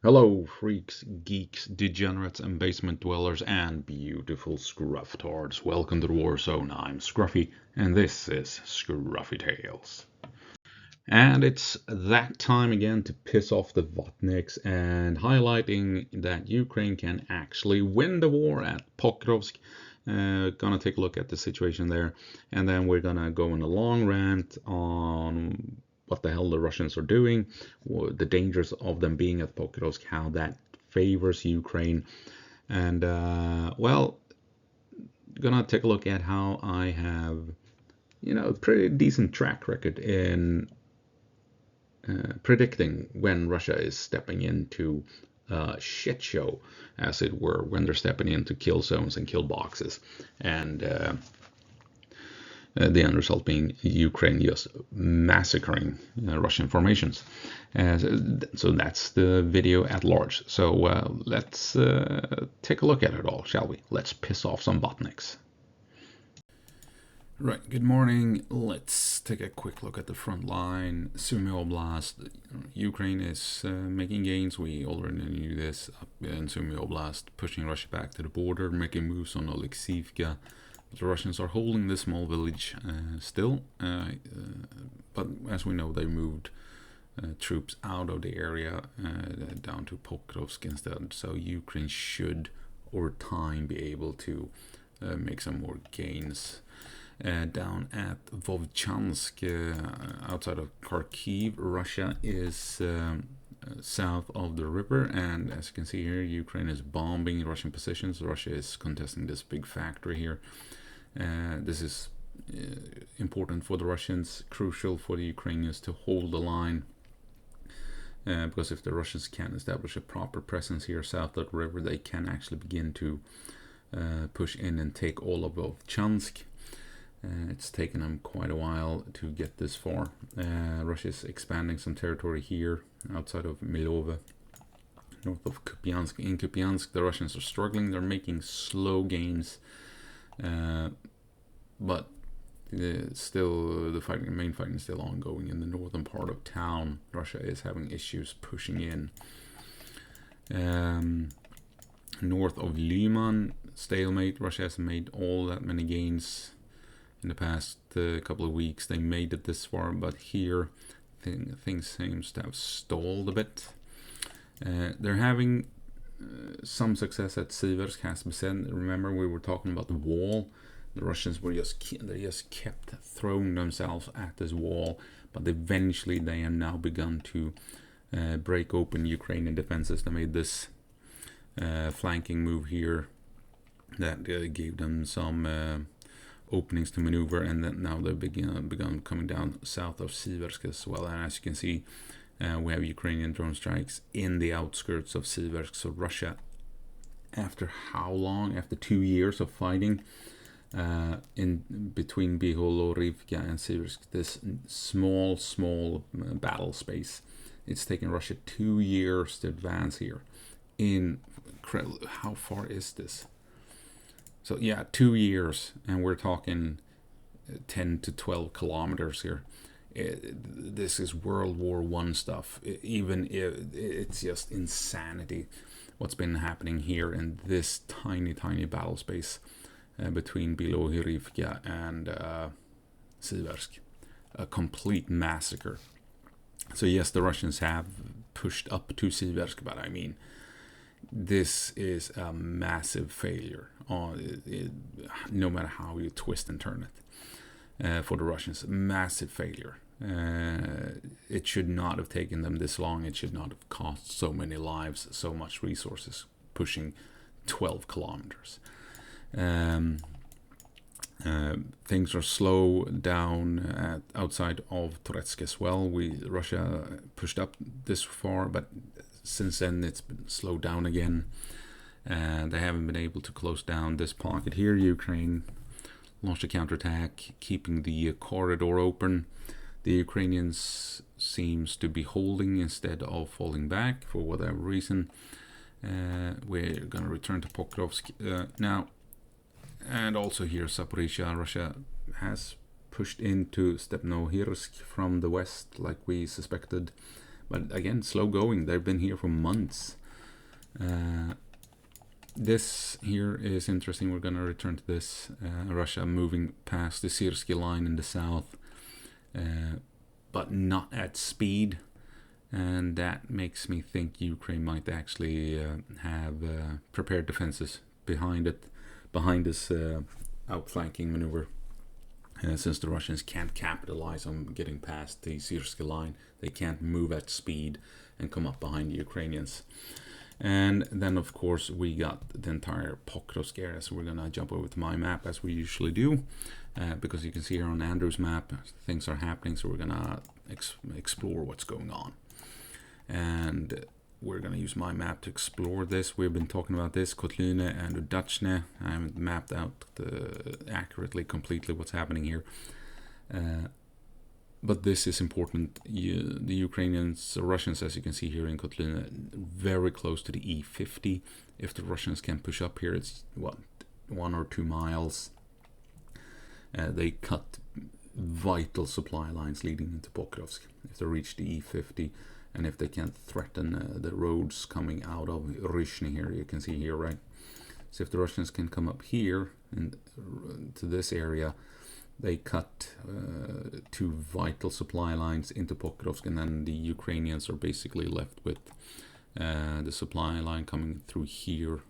Hello, freaks, geeks, degenerates, and basement dwellers, and beautiful Skruffytards. Welcome to the War Zone. I'm Skruffy, and this is Skruffytalez. And it's that time again to piss off the Vatniks and highlighting that Ukraine can actually win the war at Pokrovsk. Gonna take a look at the situation there, and then we're gonna go on a long rant on what the hell the Russians are doing, the dangers of them being at Pokrovsk, how that favors Ukraine, and gonna take a look at how I have, a pretty decent track record in predicting when Russia is stepping into a shit show, as it were, when they're stepping into kill zones and kill boxes, and the end result being Ukraine just massacring Russian formations. So that's the video at large. So let's take a look at it all, shall we? Let's piss off some botniks. Right, good morning. Let's take a quick look at the front line. Sumy Oblast, Ukraine is making gains. We already knew this. Up in Sumy Oblast, pushing Russia back to the border, making moves on Oleksivka. The Russians are holding this small village still, but as we know, they moved troops out of the area down to Pokrovsk instead. So Ukraine should, over time, be able to make some more gains. Down at Vovchansk, outside of Kharkiv, Russia is south of the river, and as you can see here, Ukraine is bombing Russian positions. Russia is contesting this big factory here. This is important for the Russians, crucial for the Ukrainians to hold the line, because if the Russians can't establish a proper presence here south of the river, they can actually begin to push in and take all of Vovchansk. It's taken them quite a while to get this far. Russia is expanding some territory here outside of Milove, north of Kupiansk. In Kupiansk, the Russians are struggling. They're making slow gains, but still the main fighting is still ongoing in the northern part of town. Russia is having issues pushing in. North of Lyman, stalemate. Russia hasn't made all that many gains in the past couple of weeks. They made it this far, but here things seems to have stalled a bit. They're having some success at Siversk, has to be said. Remember, we were talking about the wall. The Russians were just kept throwing themselves at this wall, but eventually they have now begun to break open Ukrainian defenses. They made this flanking move here that gave them some openings to maneuver, and then now they've begun coming down south of Siversk as well. And as you can see, we have Ukrainian drone strikes in the outskirts of Siversk. So Russia, after how long? After 2 years of fighting in between Biholorivka and Siversk, this small battle space, it's taken Russia 2 years to advance here. How far is this? So yeah, 2 years, and we're talking 10 to 12 kilometers here. This is World War I stuff. Even if it's just insanity what's been happening here in this tiny battle space between Bilohirivka and Siversk. A complete massacre. So yes, the Russians have pushed up to Siversk, but I mean, this is a massive failure, no matter how you twist and turn it. For the Russians, massive failure. It should not have taken them this long. It should not have cost so many lives, so much resources, pushing 12 kilometers. Things are slow down outside of Toretsk as well. Russia pushed up this far, but since then it's been slowed down again. They haven't been able to close down this pocket here. Ukraine launched a counterattack, keeping the corridor open. The Ukrainians seems to be holding instead of falling back for whatever reason. We're going to return to Pokrovsk now. And also here, Zaporizhia, Russia has pushed into Stepnohirsk from the west, like we suspected, But again, slow going. They've been here for months. This here is interesting. We're going to return to this. Russia moving past the Syrsky line in the south, but not at speed. And that makes me think Ukraine might actually have prepared defenses behind this outflanking maneuver. Since the Russians can't capitalize on getting past the Syrsky line, they can't move at speed and come up behind the Ukrainians. And then, of course, we got the entire Pokrovsk area. So we're going to jump over to my map as we usually do, because you can see here on Andrew's map, things are happening. So we're going to explore what's going on. And we're going to use my map to explore this. We've been talking about this, Kotlyne and Udachne. I haven't mapped out accurately, completely what's happening here. But this is important. The Ukrainians, Russians, as you can see here in Kotlyne, very close to the E50. If the Russians can push up here, it's 1 or 2 miles. They cut vital supply lines leading into Pokrovsk if they reach the E50, and if they can threaten the roads coming out of Ryzhny here, you can see here, right? So if the Russians can come up here to this area, they cut 2 vital supply lines into Pokrovsk, and then the Ukrainians are basically left with the supply line coming through here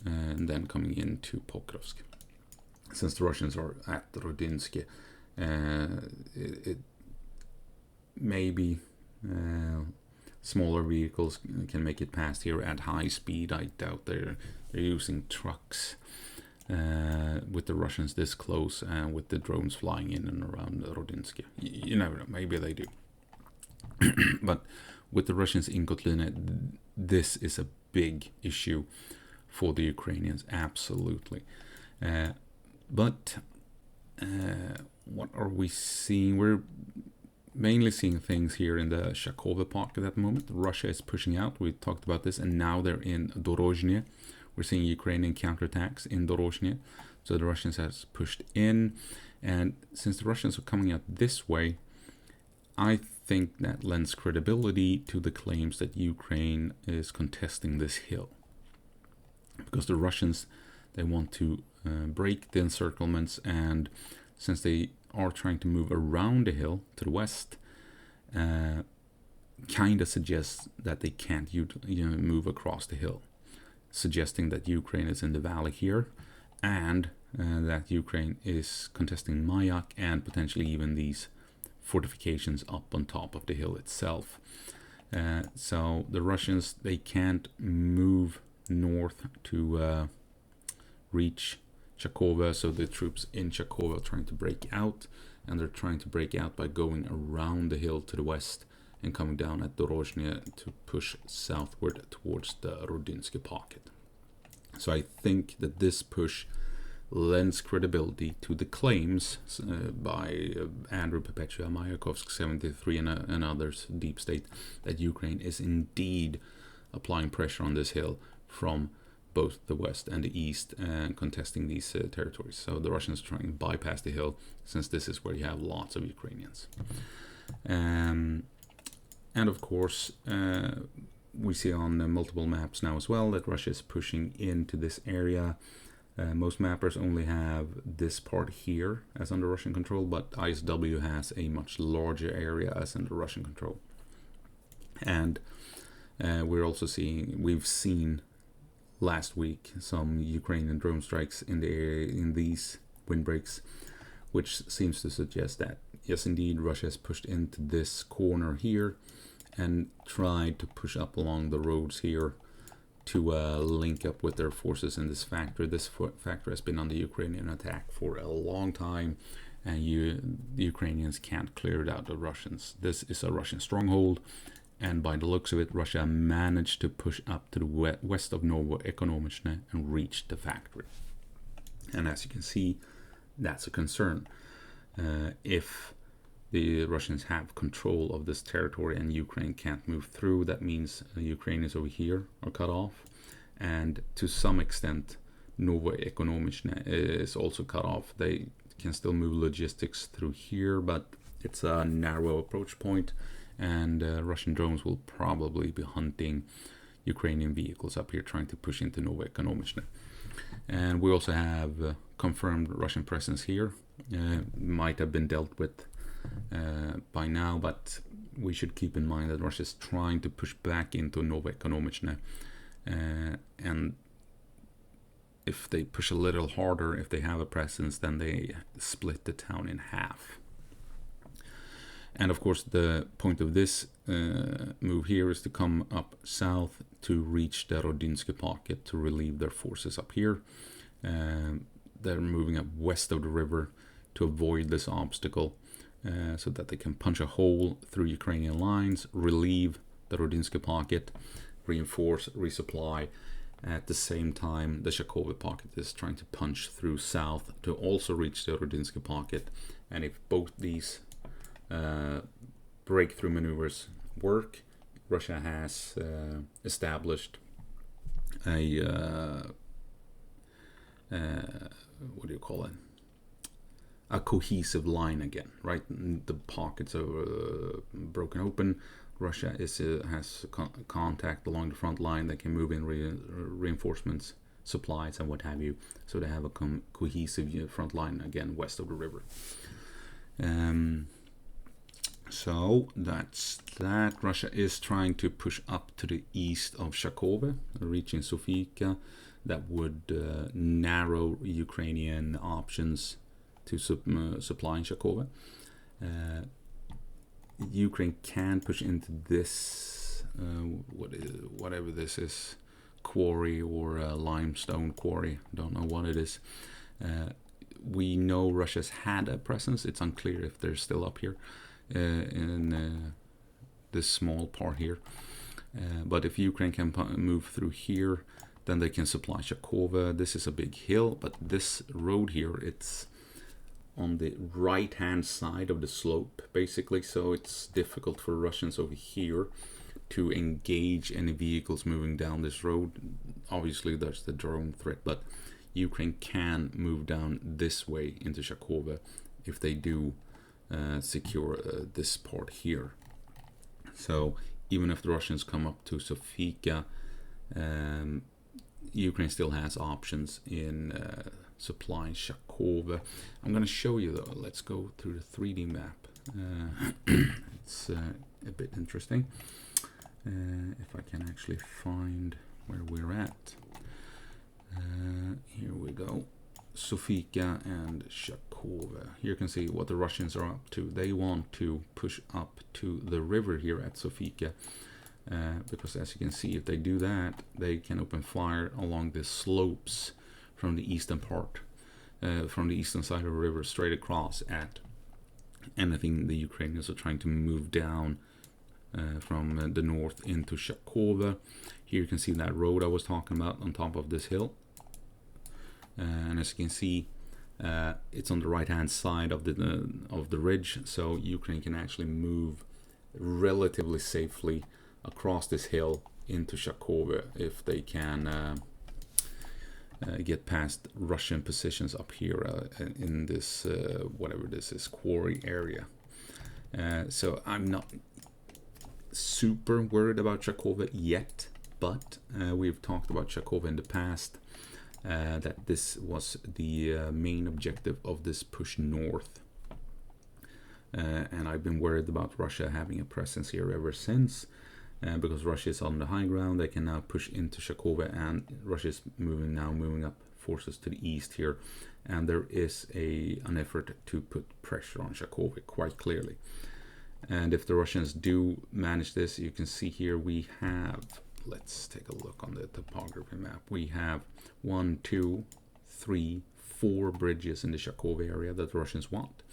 and then coming into Pokrovsk. Since the Russians are at Rudinsky, it maybe smaller vehicles can make it past here at high speed. I doubt they're using trucks. With the Russians this close and with the drones flying in and around Rudinsky. You never know, maybe they do. But with the Russians in Kotlyne, this is a big issue for the Ukrainians, absolutely. But what are we seeing? We're mainly seeing things here in the Shakova pocket at the moment. Russia is pushing out, we talked about this, and now they're in Dorozhny. We're seeing Ukrainian counterattacks in Dorozhny. So the Russians has pushed in. And since the Russians are coming out this way, I think that lends credibility to the claims that Ukraine is contesting this hill. Because the Russians, they want to break the encirclements, and since they are trying to move around the hill to the west, kind of suggests that they can't move across the hill, suggesting that Ukraine is in the valley here, and that Ukraine is contesting Mayak and potentially even these fortifications up on top of the hill itself. So the Russians, they can't move north to reach Chakova, so the troops in Chakova are trying to break out, and they're trying to break out by going around the hill to the west and coming down at Dorozhny to push southward towards the Rudinsky pocket. So I think that this push lends credibility to the claims by Andrew Perpetua, Mayakovsk 73 and others, Deep State, that Ukraine is indeed applying pressure on this hill from both the west and the east and contesting these territories. So the Russians are trying to bypass the hill, since this is where you have lots of Ukrainians. And of course, we see on multiple maps now as well that Russia is pushing into this area. Most mappers only have this part here as under Russian control, but ISW has a much larger area as under Russian control. And we're also we've seen last week some Ukrainian drone strikes in the area in these windbreaks, which seems to suggest that yes, indeed, Russia has pushed into this corner here and tried to push up along the roads here to link up with their forces in this factory. This factory has been under Ukrainian attack for a long time, and the Ukrainians can't clear it out of Russians. This is a Russian stronghold, and by the looks of it, Russia managed to push up to the west of Novoekonomichne and reach the factory. And as you can see, that's a concern. If the Russians have control of this territory and Ukraine can't move through, that means Ukrainians over here are cut off, and to some extent Novoekonomichne is also cut off. They can still move logistics through here, but it's a narrow approach point, and Russian drones will probably be hunting Ukrainian vehicles up here, trying to push into Novoekonomichne. And we also have confirmed Russian presence here. Might have been dealt with by now, but we should keep in mind that Russia is trying to push back into Novoekonomichne, and if they push a little harder, if they have a presence, then they split the town in half. And of course, the point of this move here is to come up south to reach the Rodinsky pocket to relieve their forces up here. They're moving up west of the river to avoid this obstacle, so that they can punch a hole through Ukrainian lines, relieve the Rodinsky pocket, reinforce, resupply. At the same time, the Shakova pocket is trying to punch through south to also reach the Rodinsky pocket. And if both these breakthrough maneuvers work, Russia has established a what do you call it? A cohesive line again, right? The pockets are broken open. Russia has contact along the front line. They can move in reinforcements, supplies, and what have you. So they have a cohesive front line again west of the river. So that's that. Russia is trying to push up to the east of Shakove, reaching Sofika. That would narrow Ukrainian options to supplying Shakove. Ukraine can push into this, whatever this is, quarry or limestone quarry. Don't know what it is. We know Russia's had a presence. It's unclear if they're still up here in this small part here. But if Ukraine can move through here, then they can supply Shakova. This is a big hill, but this road here, it's on the right hand side of the slope basically, so it's difficult for Russians over here to engage any vehicles moving down this road. Obviously there's the drone threat, but Ukraine can move down this way into Shakova if they do secure this part here. So even if the Russians come up to Sofika, Ukraine still has options in supplying Shakova. I'm going to show you though. Let's go through the 3D map. It's a bit interesting. If I can actually find where we're at. Here we go. Sofika and Shakova. Here you can see what the Russians are up to. They want to push up to the river here at Sofika. Because as you can see, if they do that, they can open fire along the slopes from the eastern part, from the eastern side of the river, straight across at anything the Ukrainians are trying to move down from the north into Shakova. Here you can see that road I was talking about on top of this hill. And as you can see, it's on the right hand side of the ridge, so Ukraine can actually move relatively safely across this hill into Shakova if they can get past Russian positions up here in this whatever this is, quarry area. So I'm not super worried about Shakova yet, but we've talked about Shakova in the past, that this was the main objective of this push north. And I've been worried about Russia having a presence here ever since. Because Russia is on the high ground, they can now push into Shakova, and Russia is moving up forces to the east here, and there is an effort to put pressure on Shakova quite clearly. And if the Russians do manage this, you can see here we have, let's take a look on the topography map. We have 1, 2, 3, 4 bridges in the Shakova area that the Russians want.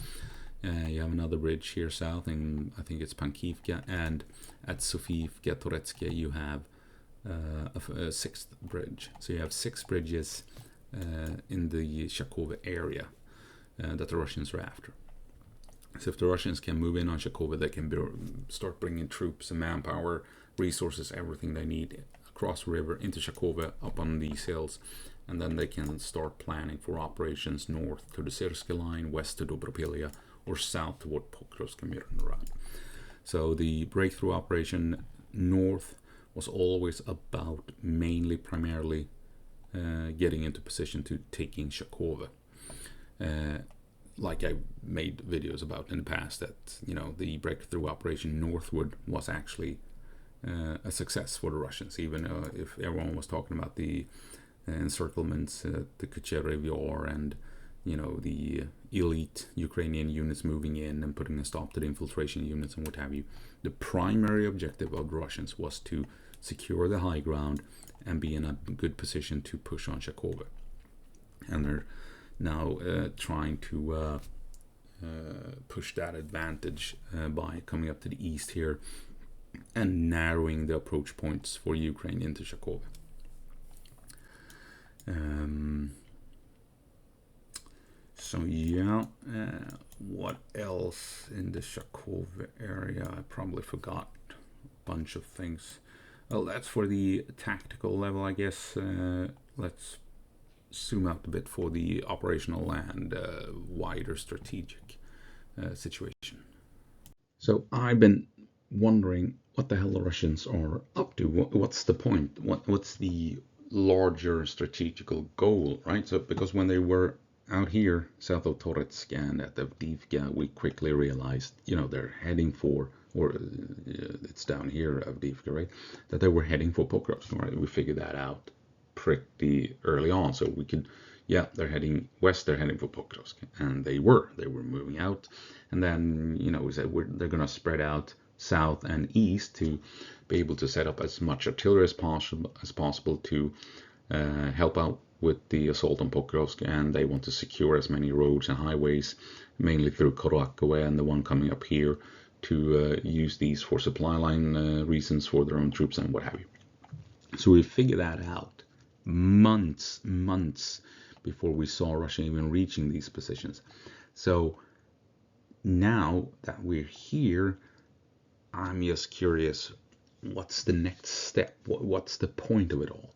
You have another bridge here south, and I think it's Pankivka, and at Sofivka, Toretskia, you have a 6th bridge. So you have 6 bridges in the Shakova area that the Russians are after. So if the Russians can move in on Shakova, they can start bringing troops and manpower, resources, everything they need across the river into Shakova, up on these hills, and then they can start planning for operations north to the Syrsky line, west to Dobropilia, or south toward Pokrovsk and Mirnorad. So the breakthrough operation north was always about primarily getting into position to taking Shakova. Like I made videos about in the past, that the breakthrough operation northward was actually a success for the Russians, even if everyone was talking about the encirclements, the Kucherov Yar, and the elite Ukrainian units moving in and putting a stop to the infiltration units and what have you. The primary objective of the Russians was to secure the high ground and be in a good position to push on Shakova. And they're now trying to push that advantage by coming up to the east here and narrowing the approach points for Ukraine into Shakova. What else in the Shakova area? I probably forgot a bunch of things. Well, that's for the tactical level, I guess. Let's zoom out a bit for the operational and wider strategic situation. So I've been wondering what the hell the Russians are up to. What's the point? What's the larger strategical goal, right? So because when they were out here south of Toretsk and at Avdiivka, we quickly realized, they're heading for, or it's down here, Avdiivka, right? That they were heading for Pokrovsk, right? We figured that out pretty early on, so we could, they're heading west, they're heading for Pokrovsk, and they were moving out, and then we said they're gonna spread out south and east to be able to set up as much artillery as possible to help out with the assault on Pokrovsk, and they want to secure as many roads and highways, mainly through Korakove and the one coming up here, to use these for supply line reasons for their own troops and what have you. So we figured that out months before we saw Russia even reaching these positions. So now that we're here, I'm just curious, what's the next step? What's the point of it all?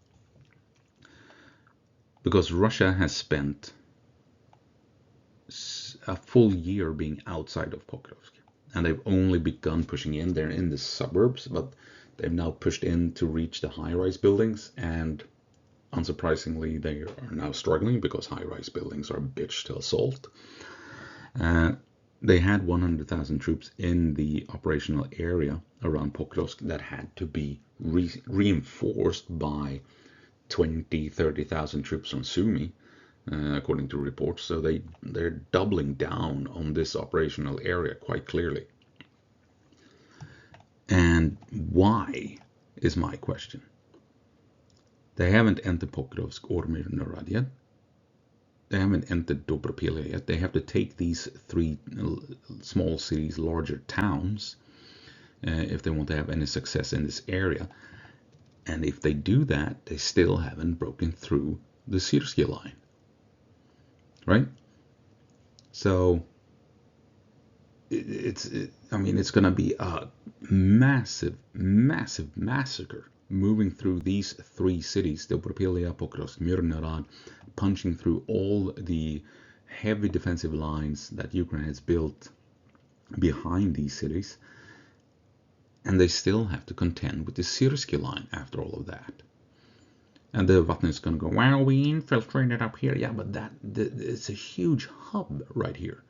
Because Russia has spent a full year being outside of Pokrovsk, and they've only begun pushing in. They're in the suburbs, but they've now pushed in to reach the high-rise buildings, and unsurprisingly, they are now struggling because high-rise buildings are a bitch to assault. They had 100,000 troops in the operational area around Pokrovsk that had to be reinforced by 20,000-30,000 troops from Sumy, according to reports. So they're doubling down on this operational area quite clearly. And why is my question. They haven't entered Pokrovsk or Mirnorad yet. They haven't entered Dobropilya yet. They have to take these three small cities, larger towns, if they want to have any success in this area. And if they do that, they still haven't broken through the Syrsky line, right? So it's going to be a massive massacre moving through these three cities, Dobropilya, Pokrovsk, Mirnorad, punching through all the heavy defensive lines that Ukraine has built behind these cities. And they still have to contend with the Syrsky line after all of that. And the Vatn is going to go, well, we infiltrated up here. Yeah, but it's a huge hub right here.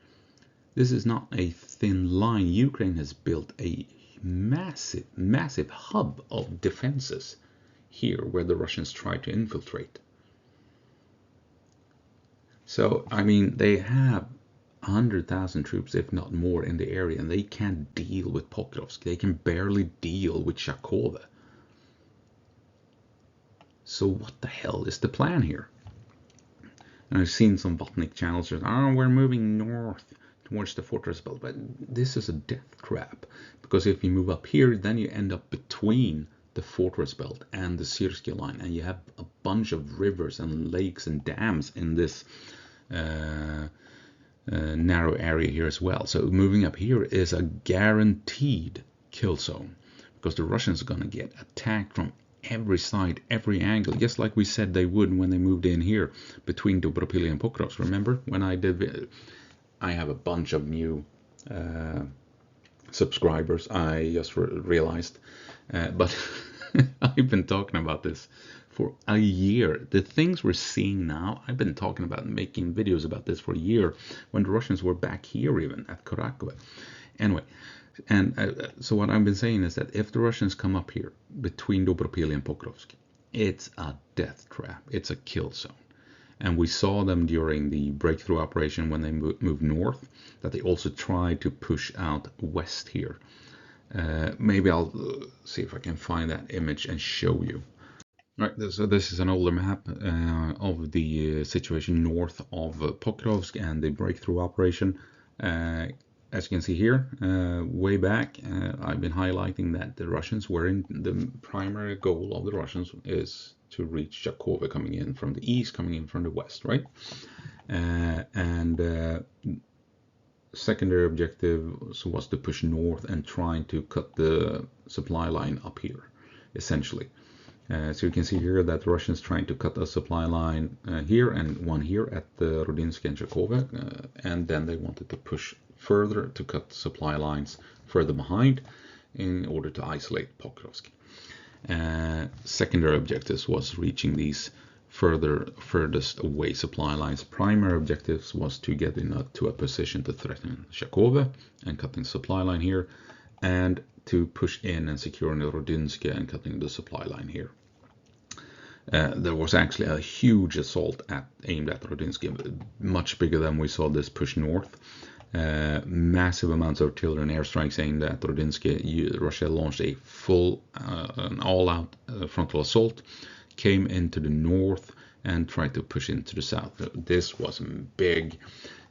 This is not a thin line. Ukraine has built a massive hub of defenses here where the Russians try to infiltrate. So, they have 100,000 troops, if not more, in the area, and they can't deal with Pokrovsk. They can barely deal with Shakova. So what the hell is the plan here? And I've seen some Vatnik channels saying, we're moving north towards the fortress belt, but this is a death trap, because if you move up here, then you end up between the fortress belt and the Syrsky line, and you have a bunch of rivers and lakes and dams in this narrow area here as well. So moving up here is a guaranteed kill zone, because the Russians are going to get attacked from every side, every angle, just like we said they would when they moved in here between Dobropilya and Pokrovsk. Remember when I have a bunch of new subscribers. I just realized, but I've been talking about this for a year. The things we're seeing now, I've been talking about making videos about this for a year when the Russians were back here, even at Kharkiv. Anyway, and so what I've been saying is that if the Russians come up here between Dobropil and Pokrovsk, it's a death trap. It's a kill zone. And we saw them during the breakthrough operation when they moved north, that they also tried to push out west here. Maybe I'll see if I can find that image and show you. Right, so this is an older map of the situation north of Pokrovsk and the breakthrough operation. As you can see here, way back, I've been highlighting that the Russians were in, the primary goal of the Russians is to reach Jakova coming in from the east, coming in from the west, right? Secondary objective was to push north and trying to cut the supply line up here, essentially. So you can see here that the Russians trying to cut a supply line here and one here at the Rodinsky and Jakova, and then they wanted to push further to cut supply lines further behind in order to isolate Pokrovsk. Secondary objectives was reaching these furthest away supply lines. Primary objectives was to get to a position to threaten Jakova and cutting the supply line here, and to push in and secure the Rodinsky and cutting the supply line here. There was actually a huge assault aimed at Rodinsky, much bigger than we saw this push north. Massive amounts of artillery and airstrikes aimed at Rodinsky. Russia launched a full, an all-out frontal assault, came into the north and tried to push into the south. This was big,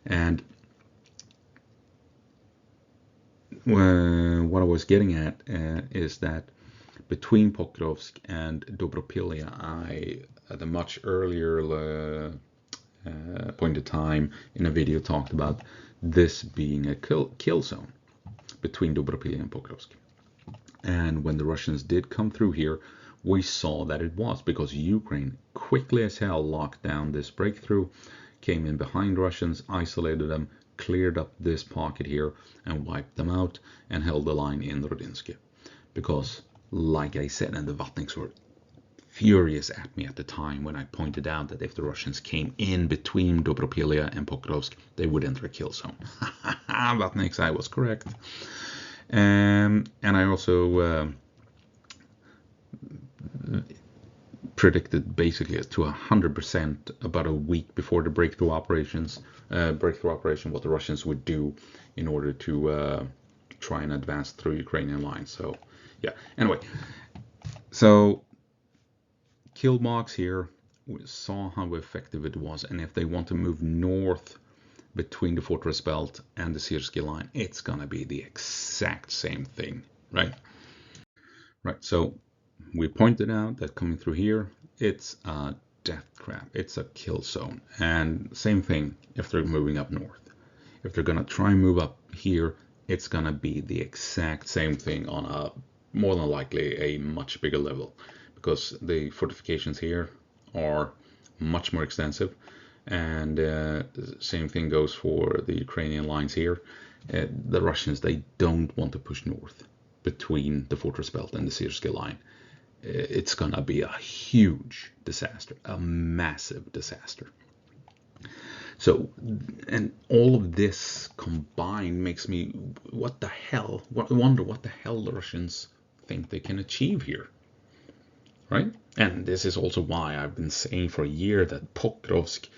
and what I was getting at is that between Pokrovsk and Dobropilia, at a much earlier point of time in a video talked about this being a kill zone between Dobropilia and Pokrovsk. And when the Russians did come through here, we saw that it was, because Ukraine quickly as hell locked down this breakthrough, came in behind Russians, isolated them, cleared up this pocket here and wiped them out and held the line in Rodinsky. Because, like I said, and the Vatniks were furious at me at the time when I pointed out that if the Russians came in between Dobropilia and Pokrovsk, they would enter a kill zone. Vatniks, I was correct. And I also predicted basically to 100% about a week before the breakthrough operation what the Russians would do in order to try and advance through Ukrainian lines. So yeah, anyway, so kill box here, we saw how effective it was, and if they want to move north between the fortress belt and the Sirsky line, it's gonna be the exact same thing, right? Right, so we pointed out that coming through here, it's a death trap, it's a kill zone. And same thing if they're moving up north. If they're gonna try and move up here, it's gonna be the exact same thing on a more than likely a much bigger level, because the fortifications here are much more extensive, and same thing goes for the Ukrainian lines here. The Russians, they don't want to push north between the fortress belt and the Sirsky line. It's gonna be a huge disaster, a massive disaster. So, and all of this combined makes me wonder what the hell the Russians think they can achieve here, right? And this is also why I've been saying for a year that Pokrovsk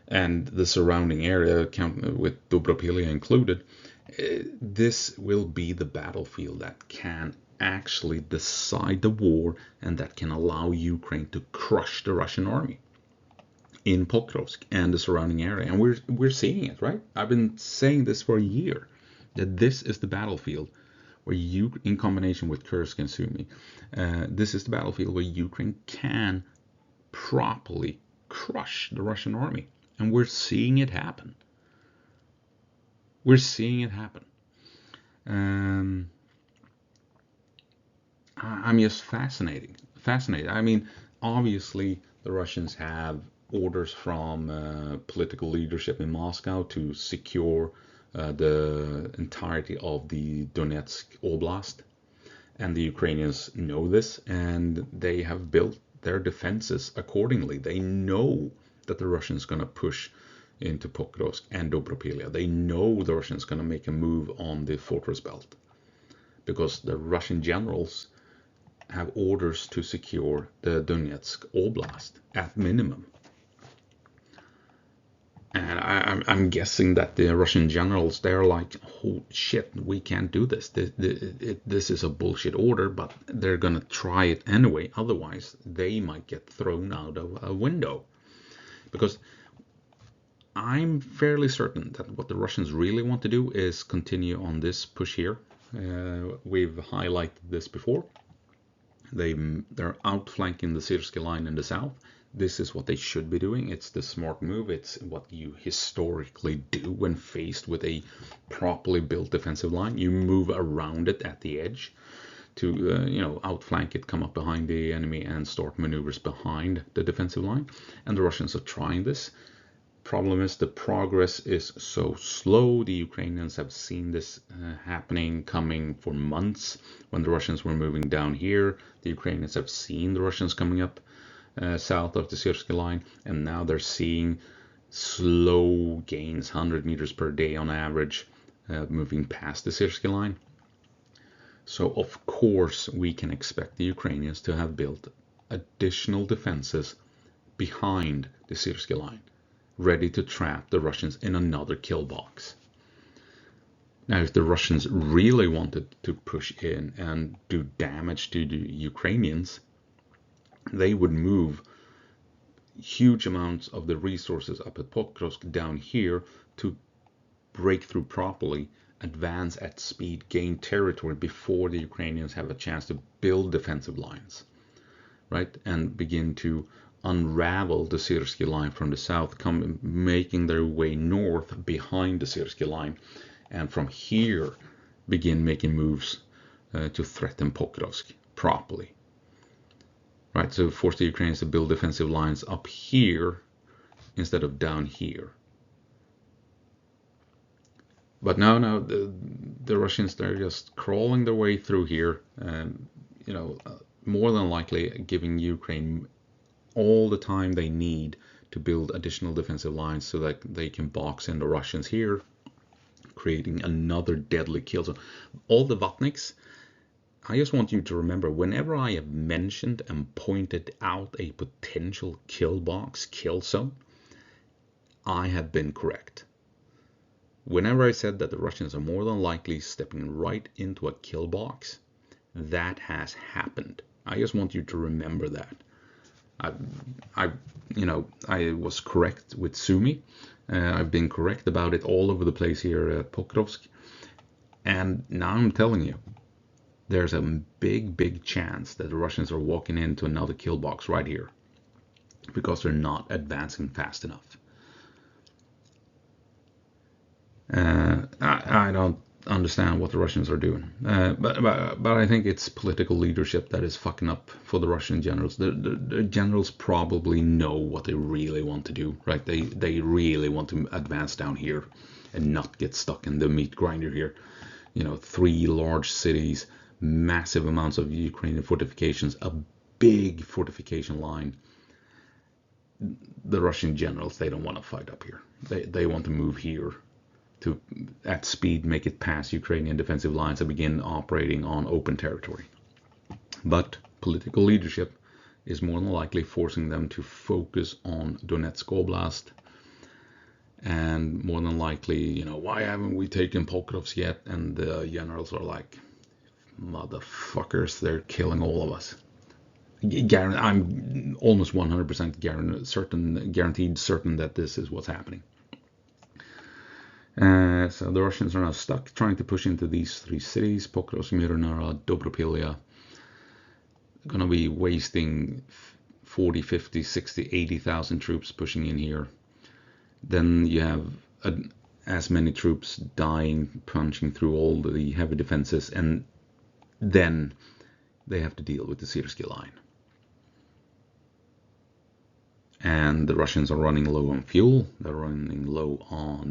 and the surrounding area, with Dobropilia included, this will be the battlefield that can actually decide the war and that can allow Ukraine to crush the Russian army in Pokrovsk and the surrounding area. And we're seeing it, right? I've been saying this for a year, that this is the battlefield where in combination with Kursk and Sumy, this is the battlefield where Ukraine can properly crush the Russian army. And we're seeing it happen. We're seeing it happen. I'm just fascinated. I mean, obviously the Russians have orders from political leadership in Moscow to secure the entirety of the Donetsk Oblast. And the Ukrainians know this, and they have built their defenses accordingly. They know that the Russians are going to push into Pokrovsk and Dobropilya. They know the Russians are going to make a move on the fortress belt, because the Russian generals have orders to secure the Donetsk Oblast at minimum. And I'm guessing that the Russian generals, they're like, oh shit, we can't do this. This is a bullshit order, but they're going to try it anyway. Otherwise, they might get thrown out of a window. Because I'm fairly certain that what the Russians really want to do is continue on this push here. We've highlighted this before. They're outflanking the Syrsky line in the south. This is what they should be doing. It's the smart move. It's what you historically do when faced with a properly built defensive line. You move around it at the edge to outflank it, come up behind the enemy, and start maneuvers behind the defensive line. And the Russians are trying this. Problem is, the progress is so slow. The Ukrainians have seen this coming for months. When the Russians were moving down here, the Ukrainians have seen the Russians coming up south of the Syrsky line, and now they're seeing slow gains, 100 meters per day on average, moving past the Syrsky line. So of course we can expect the Ukrainians to have built additional defenses behind the Syrsky line, ready to trap the Russians in another kill box. Now, if the Russians really wanted to push in and do damage to the Ukrainians, they would move huge amounts of the resources up at Pokrovsk down here to break through properly, advance at speed, gain territory before the Ukrainians have a chance to build defensive lines, right? And begin to unravel the Syrsky line from the south, making their way north behind the Syrsky line, and from here begin making moves to threaten Pokrovsk properly. Right, so force the Ukrainians to build defensive lines up here instead of down here. But now the Russians, they're just crawling their way through here, more than likely giving Ukraine all the time they need to build additional defensive lines so that they can box in the Russians here, creating another deadly kill zone. All the Vatniks, I just want you to remember, whenever I have mentioned and pointed out a potential kill box, kill zone, I have been correct. Whenever I said that the Russians are more than likely stepping right into a kill box, that has happened. I just want you to remember that. I was correct with Sumy. I've been correct about it all over the place here at Pokrovsk. And now I'm telling you, there's a big chance that the Russians are walking into another kill box right here, because they're not advancing fast enough. I don't understand what the Russians are doing, but I think it's political leadership that is fucking up for the Russian generals. The generals probably know what they really want to do, right? They really want to advance down here and not get stuck in the meat grinder here. 3 large cities, massive amounts of Ukrainian fortifications, a big fortification line. The Russian generals, they don't want to fight up here. They want to move here to, at speed, make it past Ukrainian defensive lines and begin operating on open territory. But political leadership is more than likely forcing them to focus on Donetsk Oblast, and more than likely, why haven't we taken Pokrovsk yet? And the generals are like, motherfuckers, they're killing all of us. I'm almost 100% guaranteed certain that this is what's happening. So the Russians are now stuck trying to push into these 3 cities, Pokrovsk, Mironara, Dobropilya. They're going to be wasting 40, 50, 60, 80,000 troops pushing in here. Then you have as many troops dying, punching through all the heavy defenses, and then they have to deal with the Syrsky line. and the Russians are running low on fuel. They're running low on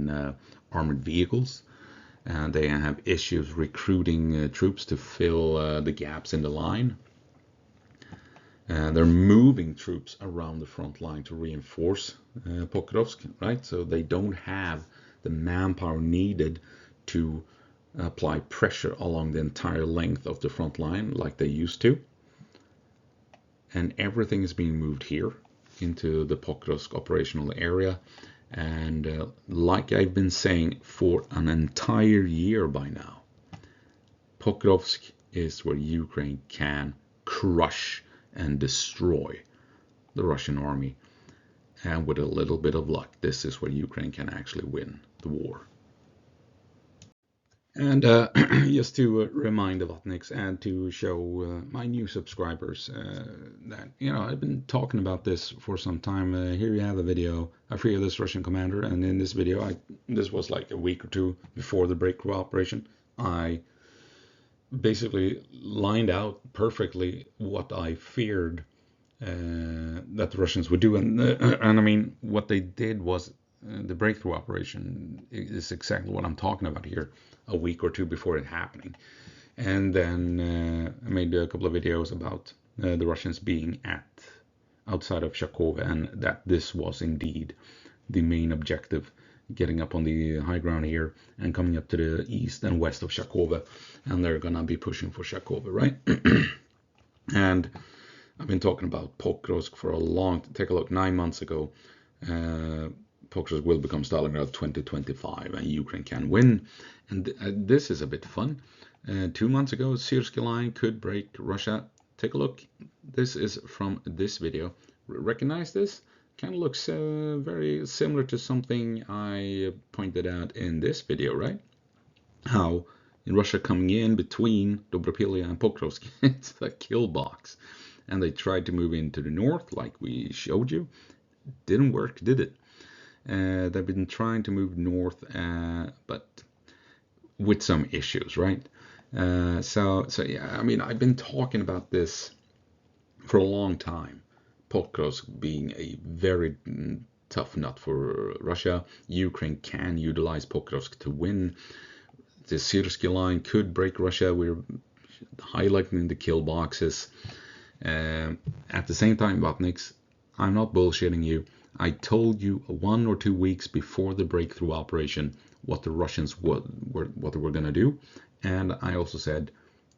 armored vehicles, and they have issues recruiting troops to fill the gaps in the line. They're moving troops around the front line to reinforce Pokrovsk, right? So they don't have the manpower needed to apply pressure along the entire length of the front line like they used to. And everything is being moved here into the Pokrovsk operational area. And like I've been saying for an entire year by now, Pokrovsk is where Ukraine can crush and destroy the Russian army. And with a little bit of luck, this is where Ukraine can actually win the war. And just to remind the Vatniks and to show my new subscribers that, I've been talking about this for some time. Here you have a video, a free of this Russian commander. And in this video, this was like a week or two before the breakthrough operation, I basically lined out perfectly what I feared that the Russians would do. And I mean, what they did was the breakthrough operation is exactly what I'm talking about here, a week or two before it happening. And then I made a couple of videos about the Russians being outside of Shakov, and that this was indeed the main objective, getting up on the high ground here and coming up to the east and west of Shakova, and they're gonna be pushing for Shakova, right? And I've been talking about Pokrovsk for a long time. Take a look, 9 months ago, Pokrovsk will become Stalingrad 2025, and Ukraine can win. And this is a bit fun. 2 months ago, Syrsky line could break Russia. Take a look. This is from this video. Recognize this? Kind of looks very similar to something I pointed out in this video, right? How in Russia coming in between Dobropilya and Pokrovsk, it's a kill box. And they tried to move into the north like we showed you. Didn't work, did it? They've been trying to move north, but with some issues, right? So yeah, I mean, I've been talking about this for a long time. Pokrovsk being a very tough nut for Russia. Ukraine can utilize Pokrovsk to win. The Syrsky line could break Russia. We're highlighting the kill boxes. At the same time, Vatniks, I'm not bullshitting you. I told you 1 or 2 weeks before the breakthrough operation what the Russians what they were going to do. And I also said,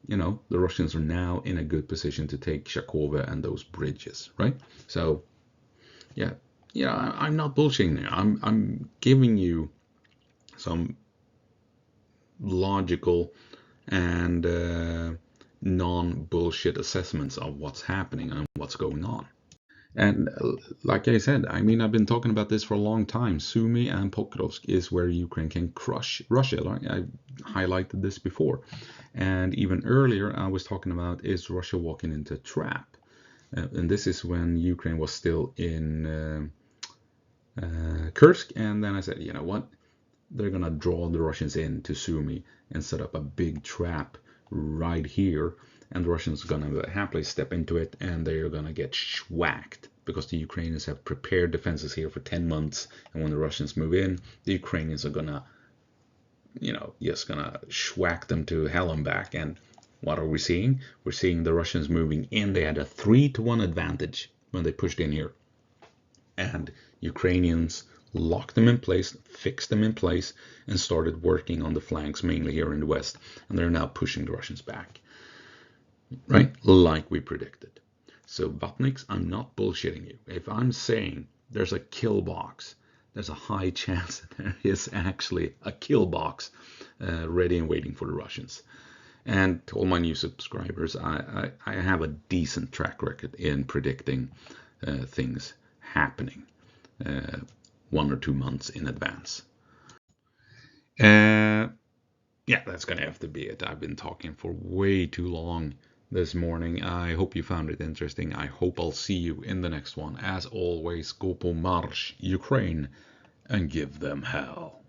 the Russians are now in a good position to take Shakova and those bridges, right? So, yeah, I'm not bullshitting you. I'm giving you some logical and non-bullshit assessments of what's happening and what's going on. And like I said, I mean, I've been talking about this for a long time. Sumy and Pokrovsk is where Ukraine can crush Russia. I highlighted this before. And even earlier, I was talking about, is Russia walking into a trap? And this is when Ukraine was still in Kursk. And then I said, you know what? They're going to draw the Russians in to Sumy and set up a big trap right here. And the Russians are going to happily step into it, and they're going to get schwacked because the Ukrainians have prepared defenses here for 10 months. And when the Russians move in, the Ukrainians are going to, just going to schwack them to hell and back. And what are we seeing? We're seeing the Russians moving in. They had a 3-to-1 advantage when they pushed in here. And Ukrainians locked them in place, fixed them in place, and started working on the flanks, mainly here in the west. And they're now pushing the Russians back. Right? Like we predicted. So, Vatniks, I'm not bullshitting you. If I'm saying there's a kill box, there's a high chance that there is actually a kill box ready and waiting for the Russians. And to all my new subscribers, I have a decent track record in predicting things happening 1 or 2 months in advance. Yeah, that's going to have to be it. I've been talking for way too long this morning. I hope you found it interesting. I hope I'll see you in the next one. As always, go po march, Ukraine, and give them hell.